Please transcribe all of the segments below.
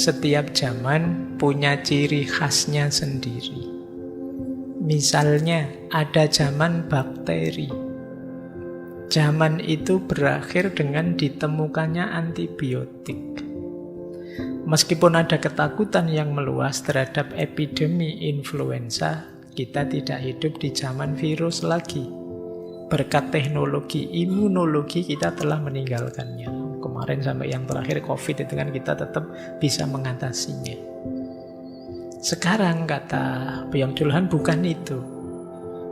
Setiap zaman punya ciri khasnya sendiri. Misalnya ada zaman bakteri. Zaman itu berakhir dengan ditemukannya antibiotik. Meskipun ada ketakutan yang meluas terhadap epidemi influenza, kita tidak hidup di zaman virus lagi. Berkat teknologi imunologi kita telah meninggalkannya. Kemarin sampai yang terakhir COVID itu kan kita tetap bisa mengatasinya. Sekarang kata Byung Chul Han bukan itu.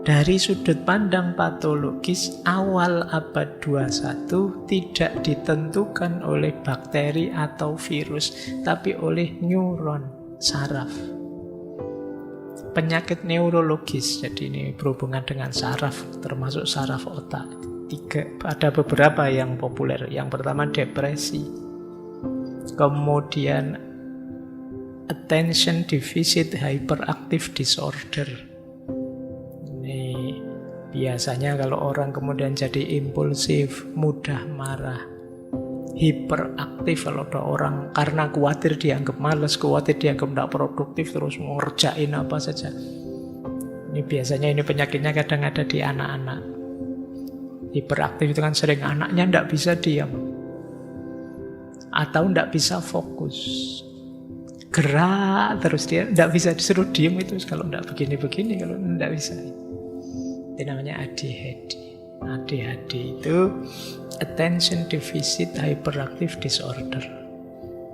Dari sudut pandang patologis, awal abad 21 tidak ditentukan oleh bakteri atau virus, tapi oleh neuron, saraf. Penyakit neurologis, jadi ini berhubungan dengan saraf, termasuk saraf otak. Ada beberapa yang populer. Yang pertama depresi. Kemudian attention deficit hyperactive disorder. Biasanya kalau orang kemudian jadi impulsif, mudah marah, hiperaktif kalau ada orang karena khawatir dianggap malas, khawatir dianggap tidak produktif, terus ngerjain apa saja. Ini biasanya penyakitnya kadang ada di anak-anak. Hiperaktif itu kan sering anaknya tidak bisa diam atau tidak bisa fokus, gerak terus, dia tidak bisa disuruh diam itu kalau tidak begini-begini, kalau tidak bisa. Itu namanya ADHD. ADHD itu Attention Deficit Hyperactive Disorder.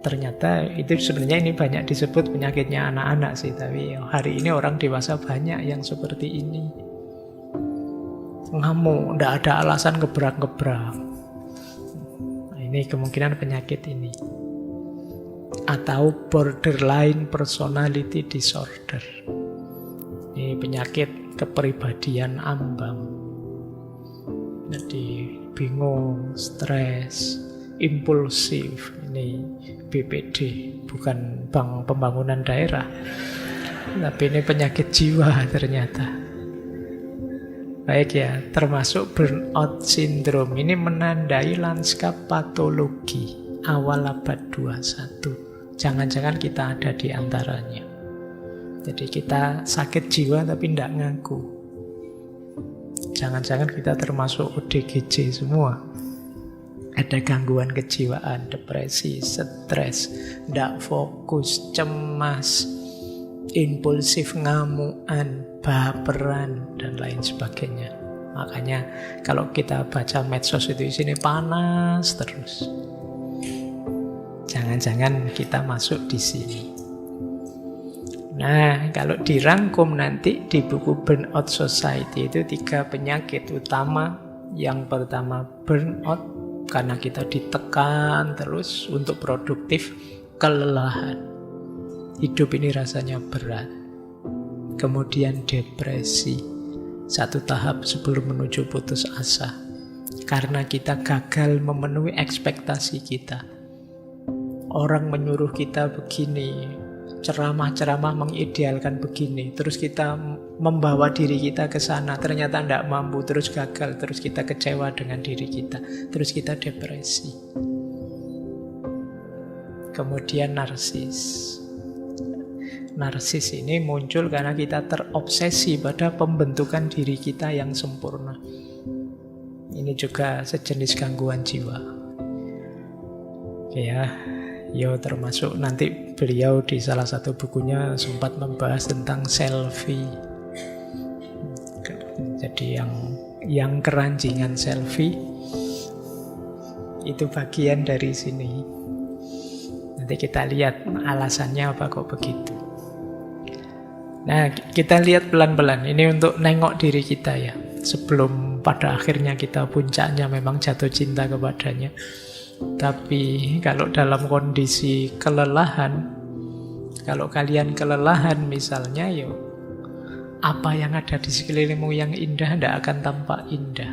Ternyata itu sebenarnya ini banyak disebut penyakitnya anak-anak sih, tapi hari ini orang dewasa banyak yang seperti ini. Ngamuk, tidak ada alasan gebrak-gebrak. Nah, ini kemungkinan penyakit ini. Atau borderline personality disorder. Ini penyakit kepribadian ambang. Jadi bingung, stres, impulsif. Ini BPD, bukan Bank Pembangunan Daerah. Tapi ini penyakit jiwa ternyata. Baik ya, termasuk burnout syndrome. Ini menandai lanskap patologi awal abad 21. Jangan-jangan kita ada di antaranya. Jadi kita sakit jiwa tapi tidak ngaku. Jangan-jangan kita termasuk ODGJ semua. Ada gangguan kejiwaan, depresi, stres, tidak fokus, cemas, impulsif, ngamuan, baperan, dan lain sebagainya. Makanya kalau kita baca medsos itu isinya panas terus. Jangan-jangan kita masuk di sini. Nah, kalau dirangkum nanti di buku Burnout Society itu 3 penyakit utama. Yang pertama burnout, karena kita ditekan terus untuk produktif, kelelahan. Hidup ini rasanya berat. Kemudian depresi, satu tahap sebelum menuju putus asa. Karena kita gagal memenuhi ekspektasi kita. Orang menyuruh kita begini, ceramah-ceramah mengidealkan begini, terus kita membawa diri kita ke sana, ternyata tidak mampu, terus gagal, terus kita kecewa dengan diri kita, terus kita depresi. Kemudian narsis. Narsis ini muncul karena kita terobsesi pada pembentukan diri kita yang sempurna. Ini juga sejenis gangguan jiwa. Ya, termasuk nanti beliau di salah satu bukunya sempat membahas tentang selfie. Jadi yang keranjingan selfie itu bagian dari sini. Nanti kita lihat alasannya apa kok begitu. Nah, kita lihat pelan-pelan. Ini untuk nengok diri kita ya. Sebelum pada akhirnya kita puncaknya memang jatuh cinta kepadanya. Tapi kalau dalam kondisi kelelahan, kalau kalian kelelahan misalnya, apa yang ada di sekelilingmu yang indah tidak akan tampak indah.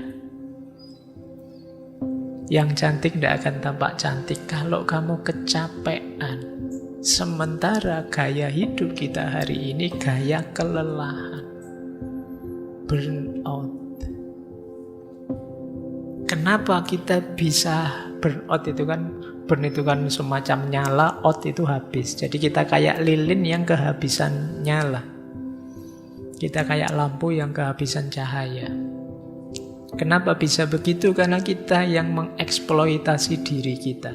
Yang cantik tidak akan tampak cantik kalau kamu kecapean. Sementara gaya hidup kita hari ini gaya kelelahan, burnout. Kenapa kita bisa burnout itu kan Burn itu kan semacam nyala, out itu habis. Jadi kita kayak lilin yang kehabisan nyala. Kita kayak lampu yang kehabisan cahaya. Kenapa bisa begitu? Karena kita yang mengeksploitasi diri kita.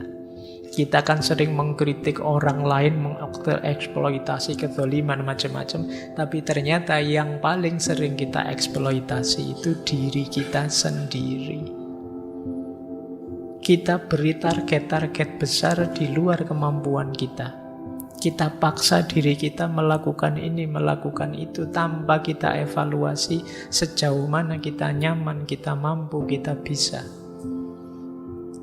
Kita kan sering mengkritik orang lain, mengeksploitasi kezaliman macam-macam, tapi ternyata yang paling sering kita eksploitasi itu diri kita sendiri. Kita beri target-target besar di luar kemampuan kita. Kita paksa diri kita melakukan ini, melakukan itu, tanpa kita evaluasi sejauh mana kita nyaman, kita mampu, kita bisa.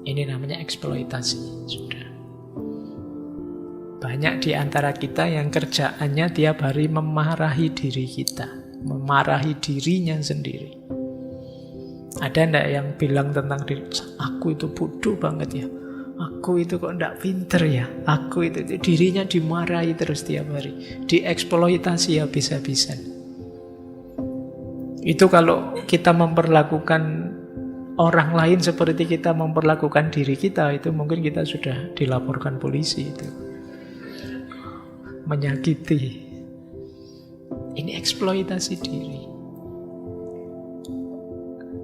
Ini namanya eksploitasi, sudah. Banyak di antara kita yang kerjaannya tiap hari memarahi diri kita, memarahi dirinya sendiri. Ada enggak yang bilang tentang diri, aku itu bodoh banget ya, aku itu kok enggak pinter ya, aku itu dirinya dimarahi terus tiap hari, dieksploitasi habis-habisan. Itu kalau kita memperlakukan orang lain seperti kita memperlakukan diri kita, itu mungkin kita sudah dilaporkan polisi itu. Menyakiti. Ini eksploitasi diri.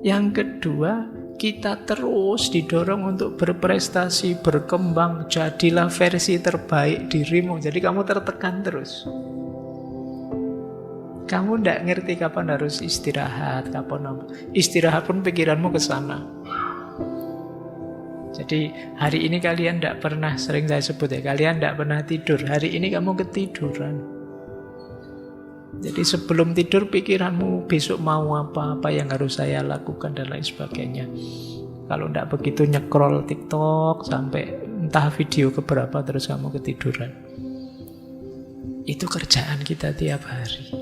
Yang kedua, kita terus didorong untuk berprestasi, berkembang, jadilah versi terbaik dirimu. Jadi kamu tertekan terus. Kamu tidak ngerti kapan harus istirahat, kapan istirahat pun pikiranmu ke sana. Jadi hari ini kalian tidak pernah, sering saya sebut ya, kalian tidak pernah tidur. Hari ini kamu ketiduran. Jadi sebelum tidur pikiranmu besok mau apa yang harus saya lakukan dan lain sebagainya. Kalau tidak begitu nyekrol TikTok sampai entah video keberapa terus kamu ketiduran. Itu kerjaan kita tiap hari.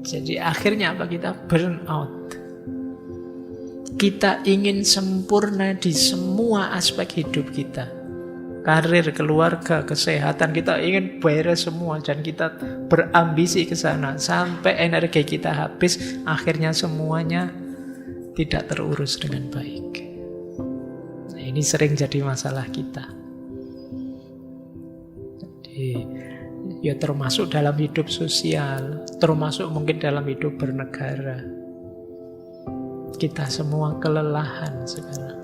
Jadi akhirnya apa? Kita burn out. Kita ingin sempurna di semua aspek hidup kita. Karir, keluarga, kesehatan, kita ingin beres semua. Dan kita berambisi ke sana. Sampai energi kita habis, akhirnya semuanya tidak terurus dengan baik. Nah, ini sering jadi masalah kita. Jadi ya termasuk dalam hidup sosial, termasuk mungkin dalam hidup bernegara. Kita semua kelelahan sekarang.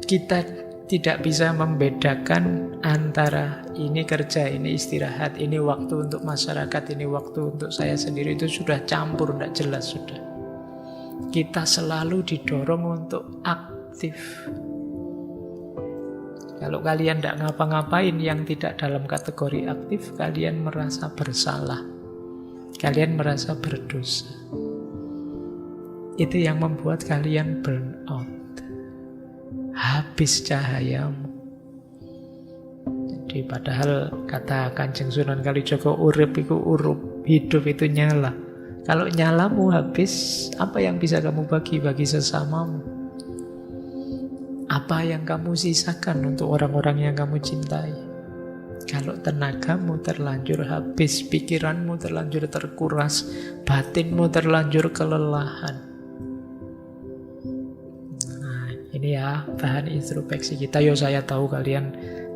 Kita tidak bisa membedakan antara ini kerja, ini istirahat, ini waktu untuk masyarakat, ini waktu untuk saya sendiri. Itu sudah campur, tidak jelas sudah. Kita selalu didorong untuk aktif. Kalau kalian tidak ngapa-ngapain yang tidak dalam kategori aktif, kalian merasa bersalah. Kalian merasa berdosa. Itu yang membuat kalian burn out. Habis cahayamu. Jadi padahal kata Kanjeng Sunan Kalijaga, urip iku urup, hidup itu nyala. Kalau nyalamu habis, apa yang bisa kamu bagi sesamamu? Apa yang kamu sisakan untuk orang-orang yang kamu cintai? Kalau tenagamu terlanjur habis, pikiranmu terlanjur terkuras, batinmu terlanjur kelelahan. Nah, ini ya bahan introspeksi kita. Yo, saya tahu kalian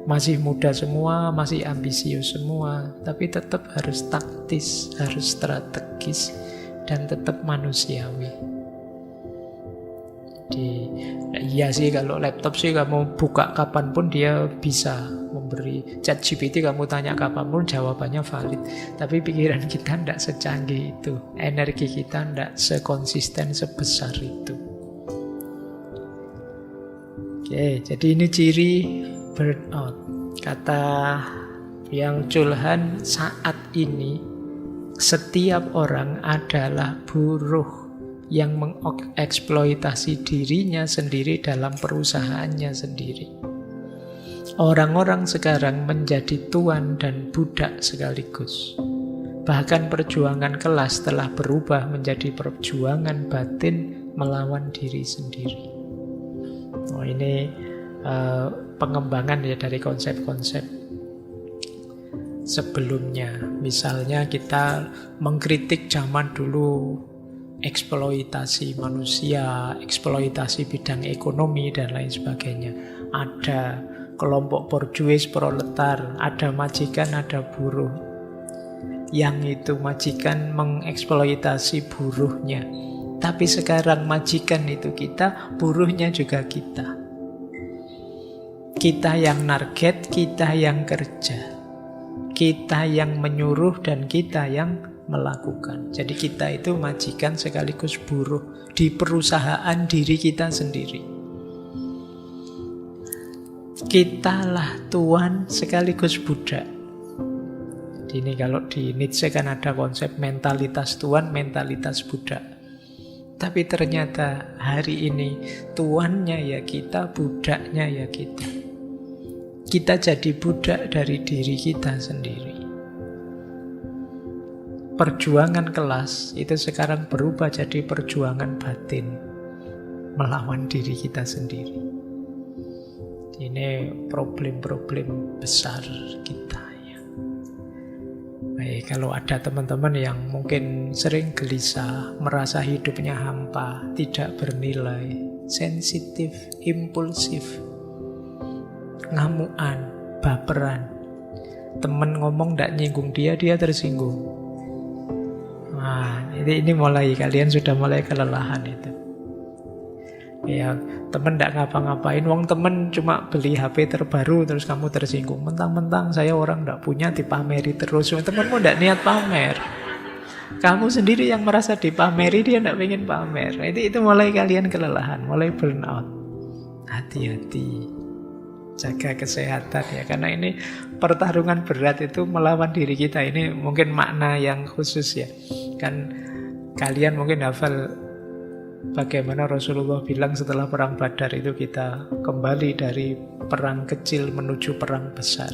masih muda semua, masih ambisius semua, tapi tetap harus taktis, harus strategis, dan tetap manusiawi. Iya sih, kalau laptop sih kamu buka kapanpun dia bisa memberi. ChatGPT kamu tanya kapanpun jawabannya valid. Tapi pikiran kita tidak secanggih itu. Energi kita tidak sekonsisten sebesar itu. Oke, jadi ini ciri burnout. Kata yang Chulhan, saat ini setiap orang adalah buruh yang mengeksploitasi dirinya sendiri dalam perusahaannya sendiri. Orang-orang sekarang menjadi tuan dan budak sekaligus. Bahkan perjuangan kelas telah berubah menjadi perjuangan batin melawan diri sendiri. Oh, ini pengembangan ya dari konsep-konsep sebelumnya. Misalnya kita mengkritik zaman dulu, eksploitasi manusia, eksploitasi bidang ekonomi, dan lain sebagainya. ada kelompok borjuis, proletar, ada majikan, ada buruh. Yang itu majikan mengeksploitasi buruhnya. Tapi sekarang majikan itu kita, buruhnya juga kita. Kita yang target, kita yang kerja. Kita yang menyuruh dan kita yang melakukan. Jadi kita itu majikan sekaligus buruh di perusahaan diri kita sendiri. Kitalah tuan sekaligus budak. Ini kalau di Nietzsche kan ada konsep mentalitas tuan, mentalitas budak. Tapi ternyata hari ini tuannya ya kita, budaknya ya kita. Kita jadi budak dari diri kita sendiri. Perjuangan kelas itu sekarang berubah jadi perjuangan batin, melawan diri kita sendiri. Ini problem-problem besar kita ya. Baik, kalau ada teman-teman yang mungkin sering gelisah, merasa hidupnya hampa, tidak bernilai, sensitif, impulsif, ngamuan, baperan, temen ngomong tidak nyinggung dia tersinggung. Nah, ini mulai, kalian sudah mulai kelelahan itu. Ya, temen tidak ngapa-ngapain, wong temen cuma beli HP terbaru terus kamu tersinggung. Mentang-mentang saya orang tidak punya dipameri terus. Temenmu tidak niat pamer. Kamu sendiri yang merasa dipameri, dia tidak ingin pamer. Itu mulai kalian kelelahan, mulai burnout. Hati-hati, jaga kesehatan ya, karena ini pertarungan berat itu melawan diri kita. Ini mungkin makna yang khusus ya. Kan kalian mungkin hafal bagaimana Rasulullah bilang setelah perang Badar itu kita kembali dari perang kecil menuju perang besar.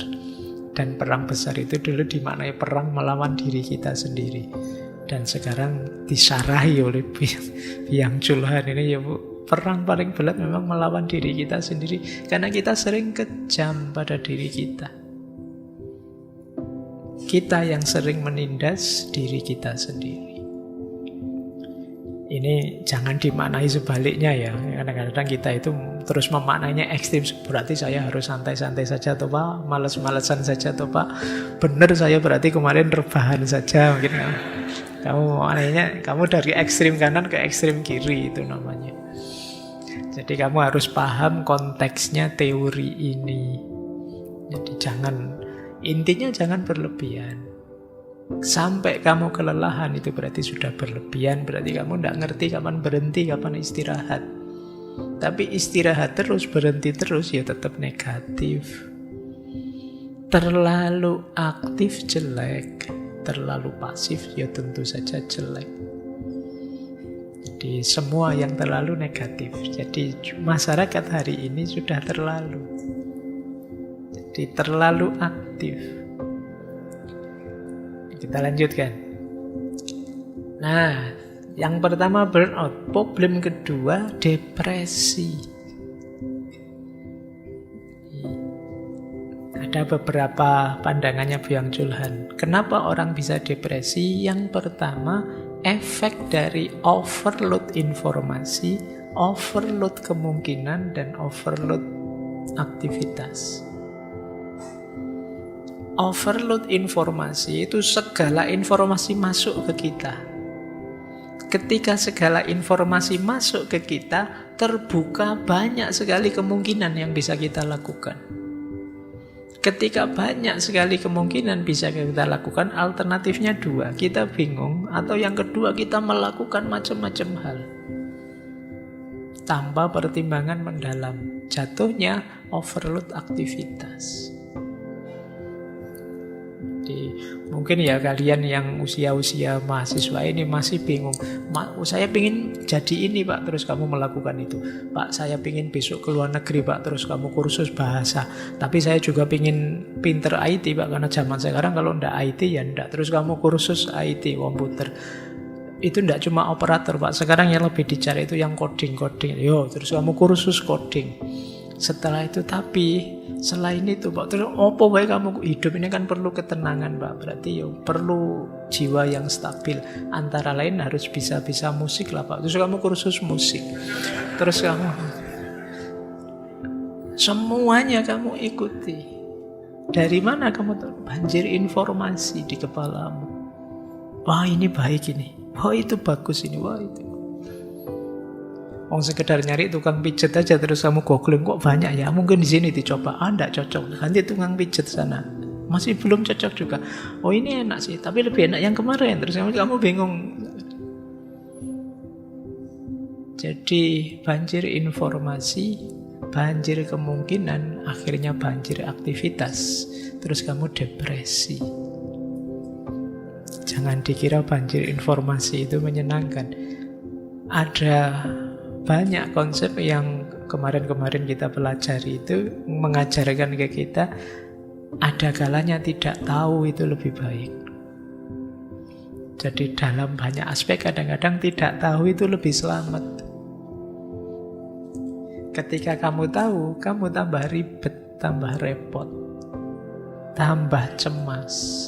Dan perang besar itu dulu dimaknai perang melawan diri kita sendiri. Dan sekarang disarahi oleh Byung Chul Han ini ya Bu, perang paling berat memang melawan diri kita sendiri. Karena kita sering kejam pada diri kita. Kita yang sering menindas diri kita sendiri. Ini jangan dimaknai sebaliknya ya. Kadang-kadang kita itu terus memaknainya ekstrim. Berarti saya harus santai-santai saja atau Pak, males-malesan saja atau Pak. Benar saya berarti kemarin rebahan saja mungkin. Kamu maknanya kamu dari ekstrim kanan ke ekstrim kiri itu namanya. Jadi kamu harus paham konteksnya teori ini. Jadi intinya jangan berlebihan. Sampai kamu kelelahan itu berarti sudah berlebihan. Berarti kamu tidak ngerti kapan berhenti, kapan istirahat. Tapi istirahat terus, berhenti terus ya tetap negatif. Terlalu aktif jelek, terlalu pasif ya tentu saja jelek. Jadi semua yang terlalu negatif. Jadi masyarakat hari ini sudah terlalu. Jadi terlalu aktif. Kita lanjutkan. Nah, yang pertama burnout. Problem kedua depresi. Ada beberapa pandangannya Byung Chul Han. Kenapa orang bisa depresi? Yang pertama, efek dari overload informasi, overload kemungkinan, dan overload aktivitas. Overload informasi itu segala informasi masuk ke kita. Ketika segala informasi masuk ke kita, terbuka banyak sekali kemungkinan yang bisa kita lakukan. Ketika banyak sekali kemungkinan bisa kita lakukan, alternatifnya dua, kita bingung, atau yang kedua kita melakukan macam-macam hal tanpa pertimbangan mendalam. Jatuhnya overload aktivitas. Jadi mungkin ya kalian yang usia-usia mahasiswa ini masih bingung. Saya ingin jadi ini Pak, terus kamu melakukan itu. Pak, saya ingin besok ke luar negeri Pak, terus kamu kursus bahasa. Tapi saya juga ingin pinter IT Pak, karena zaman sekarang kalau ndak IT ya ndak. Terus kamu kursus IT, komputer. Itu ndak cuma operator Pak, sekarang yang lebih dicari itu yang coding. Yo, terus kamu kursus coding. Setelah itu tapi selain itu Pak, terus apa baik kamu hidup ini kan perlu ketenangan Pak. Berarti ya perlu jiwa yang stabil. Antara lain harus bisa musik lah Pak. Terus kamu kursus musik. Terus kamu Semuanya kamu ikuti. Dari mana kamu tahu? Banjir informasi di kepalamu. Wah, ini baik ini. Wah, itu bagus ini. Wah, itu. Sekedar nyari tukang pijet aja terus kamu googling, kok banyak ya, mungkin di sini dicoba. Enggak cocok, nanti tukang pijet sana masih belum cocok juga. Oh, ini enak sih, tapi lebih enak yang kemarin. Terus kamu bingung. Jadi banjir informasi, banjir kemungkinan, akhirnya banjir aktivitas. Terus kamu depresi. Jangan dikira banjir informasi itu menyenangkan. Ada banyak konsep yang kemarin-kemarin kita pelajari itu mengajarkan ke kita ada kalanya tidak tahu itu lebih baik. Jadi dalam banyak aspek kadang-kadang tidak tahu itu lebih selamat. Ketika kamu tahu, kamu tambah ribet, tambah repot, tambah cemas.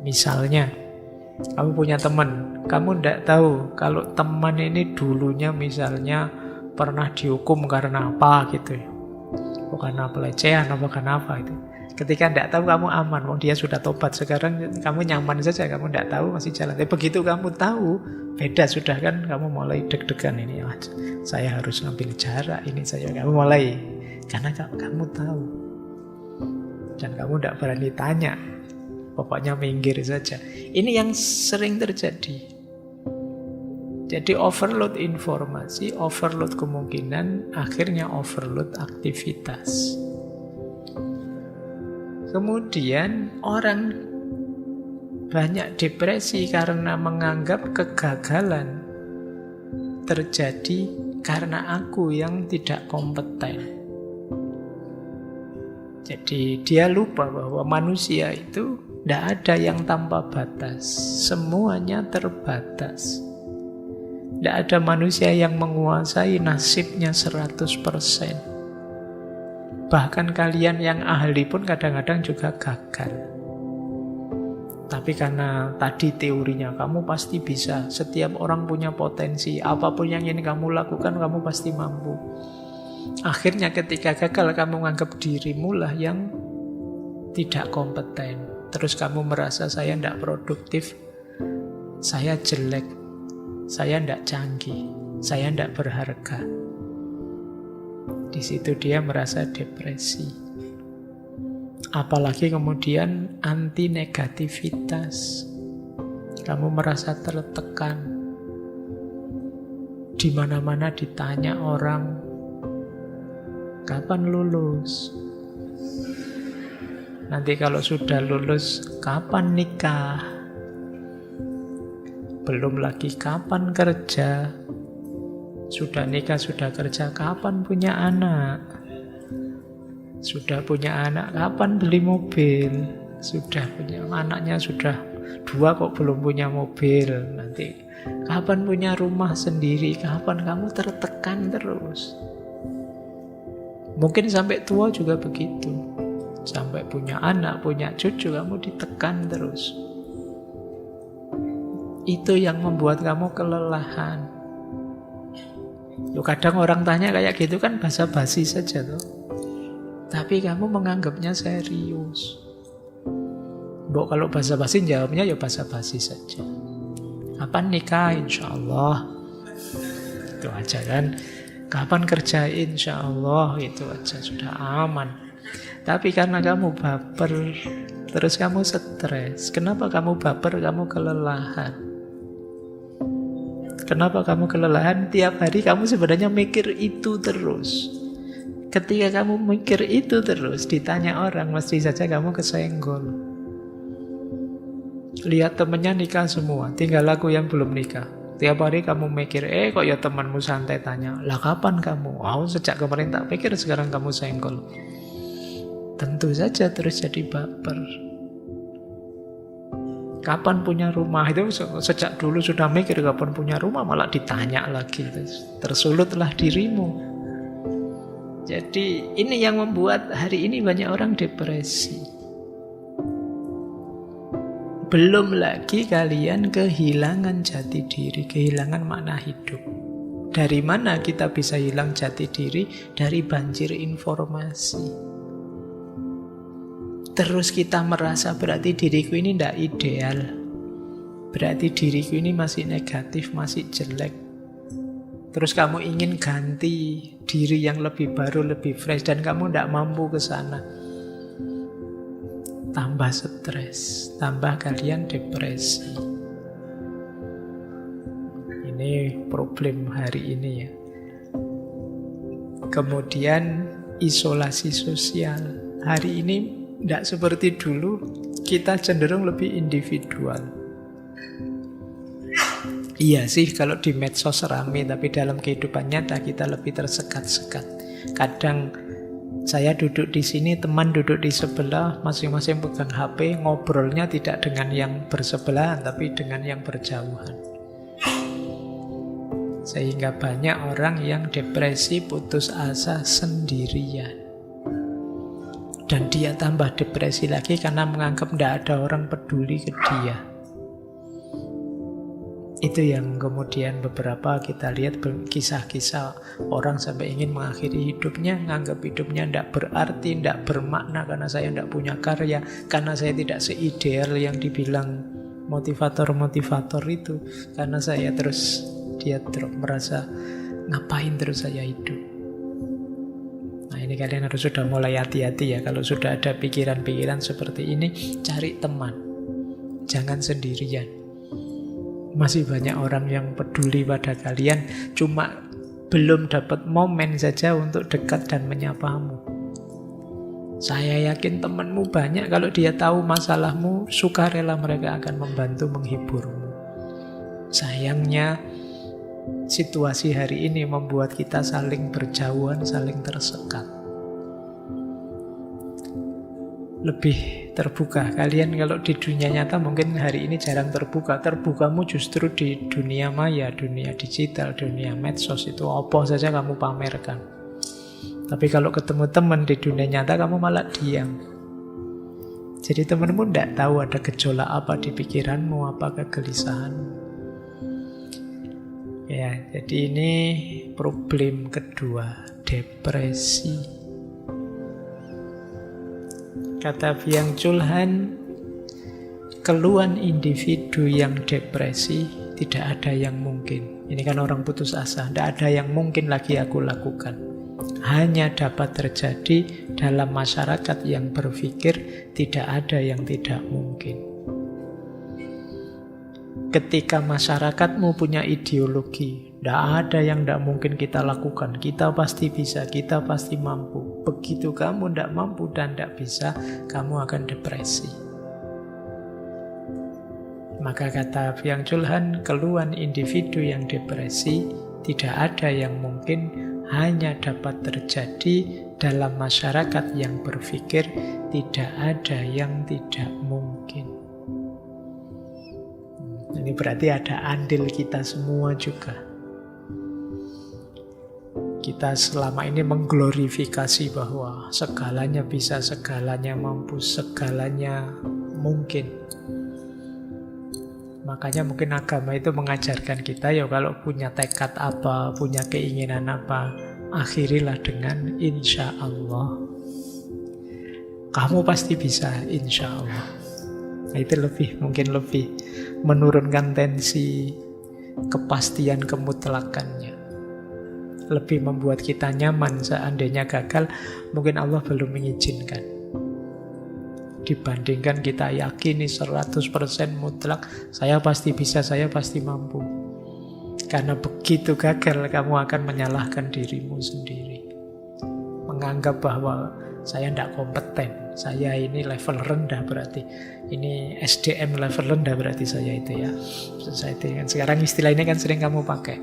Misalnya kamu punya teman, kamu tidak tahu kalau teman ini dulunya misalnya pernah dihukum karena apa gitu ya. Karena pelecehan atau karena apa itu. Ketika tidak tahu kamu aman, dia sudah tobat. Sekarang kamu nyaman saja, kamu tidak tahu masih jalan. Tapi begitu kamu tahu, beda sudah kan, kamu mulai deg-degan ini. Saya harus ngambil jarak ini saya. Kamu mulai, karena kamu tahu. Dan kamu tidak berani tanya. Pokoknya minggir saja. Ini yang sering terjadi. Jadi overload informasi, overload kemungkinan, akhirnya overload aktivitas. Kemudian orang banyak depresi karena menganggap kegagalan terjadi karena aku yang tidak kompeten. Jadi dia lupa bahwa manusia itu tidak ada yang tanpa batas. Semuanya terbatas. Tidak ada manusia yang menguasai nasibnya 100%. Bahkan kalian yang ahli pun kadang-kadang juga gagal. Tapi karena tadi teorinya kamu pasti bisa. Setiap orang punya potensi. Apapun yang ingin kamu lakukan, kamu pasti mampu. Akhirnya ketika gagal, kamu menganggap dirimu lah yang tidak kompeten. Terus kamu merasa saya tidak produktif, saya jelek, saya tidak canggih, saya tidak berharga. Di situ dia merasa depresi. Apalagi kemudian anti negativitas. Kamu merasa tertekan. Di mana-mana ditanya orang, kapan lulus? Nanti kalau sudah lulus, kapan nikah? Belum lagi kapan kerja? Sudah nikah, sudah kerja, kapan punya anak? Sudah punya anak, kapan beli mobil? Sudah punya anaknya, sudah 2 kok belum punya mobil. Nanti kapan punya rumah sendiri? Kapan? Kamu tertekan terus. Mungkin sampai tua juga begitu. Sampai punya anak, punya cucu, kamu ditekan terus. Itu yang membuat kamu kelelahan. Kadang orang tanya kayak gitu kan basa-basi saja tuh. Tapi kamu menganggapnya serius. Kalau basa-basi jawabnya ya basa-basi saja. Kapan nikah? Insya Allah. Itu aja kan. Kapan kerja? Insya Allah. Itu aja, sudah aman. Tapi karena kamu baper, terus kamu stres. Kenapa kamu baper? Kamu kelelahan. Kenapa kamu kelelahan? Tiap hari kamu sebenarnya mikir itu terus. Ketika kamu mikir itu terus, ditanya orang, mesti saja kamu kesenggol. Lihat temennya nikah semua, tinggal aku yang belum nikah. Tiap hari kamu mikir, kok ya temanmu santai tanya, lah kapan kamu? Sejak kemarin tak pikir, sekarang kamu senggol. Tentu saja terus jadi baper. Kapan punya rumah? Itu sejak dulu sudah mikir kapan punya rumah, malah ditanya lagi. Tersulutlah dirimu. Jadi ini yang membuat hari ini banyak orang depresi. Belum lagi kalian kehilangan jati diri, kehilangan makna hidup. Dari mana kita bisa hilang jati diri? Dari banjir informasi. Terus kita merasa berarti diriku ini tidak ideal. Berarti diriku ini masih negatif, masih jelek. Terus kamu ingin ganti diri yang lebih baru, lebih fresh, dan kamu tidak mampu ke sana. Tambah stres, tambah kalian depresi. Ini problem hari ini ya. Kemudian isolasi sosial. Hari ini tidak seperti dulu, kita cenderung lebih individual. Iya sih kalau di medsos rame, tapi dalam kehidupan nyata kita lebih tersekat-sekat. Kadang saya duduk di sini, teman duduk di sebelah, masing-masing pegang HP, ngobrolnya tidak dengan yang bersebelahan, tapi dengan yang berjauhan. Sehingga banyak orang yang depresi, putus asa sendirian. Dan dia tambah depresi lagi karena menganggap tidak ada orang peduli ke dia. Itu yang kemudian beberapa kita lihat kisah-kisah orang sampai ingin mengakhiri hidupnya, menganggap hidupnya tidak berarti, tidak bermakna karena saya tidak punya karya, karena saya tidak seideal yang dibilang motivator-motivator itu, karena saya terus dia merasa ngapain terus saya hidup. Nah ini kalian harus sudah mulai hati-hati ya. Kalau sudah ada pikiran-pikiran seperti ini, cari teman, jangan sendirian. Masih banyak orang yang peduli pada kalian, cuma belum dapat momen saja untuk dekat dan menyapamu. Saya yakin temanmu banyak, kalau dia tahu masalahmu, sukarela mereka akan membantu menghiburmu. Sayangnya situasi hari ini membuat kita saling berjauhan, saling tersekat. Lebih terbuka. Kalian kalau di dunia nyata mungkin hari ini jarang terbuka. Terbukamu justru di dunia maya, dunia digital, dunia medsos. Itu apa saja kamu pamerkan. Tapi kalau ketemu teman di dunia nyata kamu malah diam. Jadi temanmu tidak tahu ada gejolak apa di pikiranmu, apa kegelisahanmu. Ya, jadi ini problem kedua, depresi. Kata Byung-Chul Han, keluhan individu yang depresi tidak ada yang mungkin. Ini kan orang putus asa, tidak ada yang mungkin lagi aku lakukan. Hanya dapat terjadi dalam masyarakat yang berpikir tidak ada yang tidak mungkin. Ketika masyarakatmu punya ideologi, tidak ada yang tidak mungkin kita lakukan. Kita pasti bisa, kita pasti mampu. Begitu kamu tidak mampu dan tidak bisa, kamu akan depresi. Maka kata Byung-Chul Han, keluhan individu yang depresi tidak ada yang mungkin, hanya dapat terjadi dalam masyarakat yang berpikir tidak ada yang tidak mungkin. Ini berarti ada andil kita semua juga. Kita selama ini mengglorifikasi bahwa segalanya bisa, segalanya mampu, segalanya mungkin. Makanya mungkin agama itu mengajarkan kita, ya kalau punya tekad apa, punya keinginan apa, akhirilah dengan insya Allah. Kamu pasti bisa, insya Allah. Nah, itu mungkin lebih menurunkan tensi kepastian kemutlakannya. Lebih membuat kita nyaman seandainya gagal, mungkin Allah belum mengizinkan. Dibandingkan kita yakini 100% mutlak, saya pasti bisa, saya pasti mampu. Karena begitu gagal, kamu akan menyalahkan dirimu sendiri. Menganggap bahwa saya tidak kompeten, saya ini level rendah berarti. Ini SDM level rendah berarti saya itu ya. Sekarang istilah ini kan sering kamu pakai.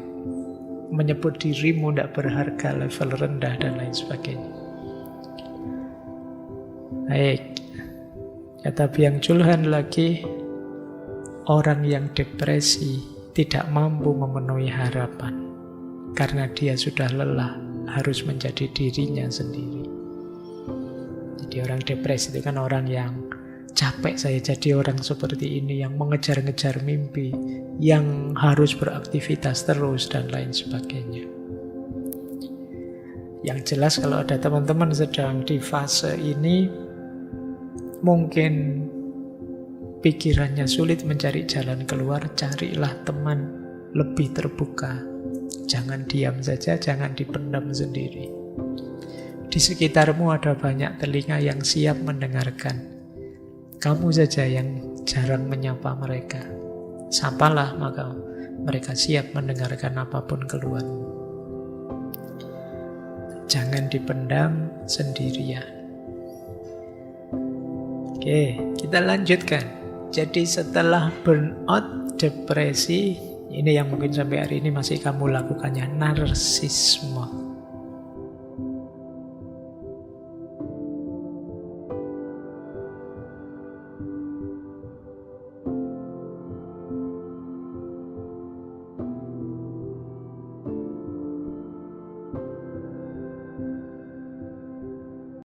Menyebut dirimu tidak berharga, level rendah, dan lain sebagainya. Baik. Kata Byung-Chul Han lagi, orang yang depresi tidak mampu memenuhi harapan. Karena dia sudah lelah, harus menjadi dirinya sendiri. Jadi orang depresi itu kan orang yang capek saya jadi orang seperti ini, yang mengejar-ngejar mimpi, yang harus beraktivitas terus dan lain sebagainya. Yang jelas kalau ada teman-teman sedang di fase ini, mungkin pikirannya sulit mencari jalan keluar, carilah teman lebih terbuka. Jangan diam saja, jangan dipendam sendiri. Di sekitarmu ada banyak telinga yang siap mendengarkan. Kamu saja yang jarang menyapa mereka. Sapalah, maka mereka siap mendengarkan apapun keluhanmu. Jangan dipendam sendirian. Oke, kita lanjutkan. Jadi setelah burnout, depresi, ini yang mungkin sampai hari ini masih kamu lakukannya, narsisme.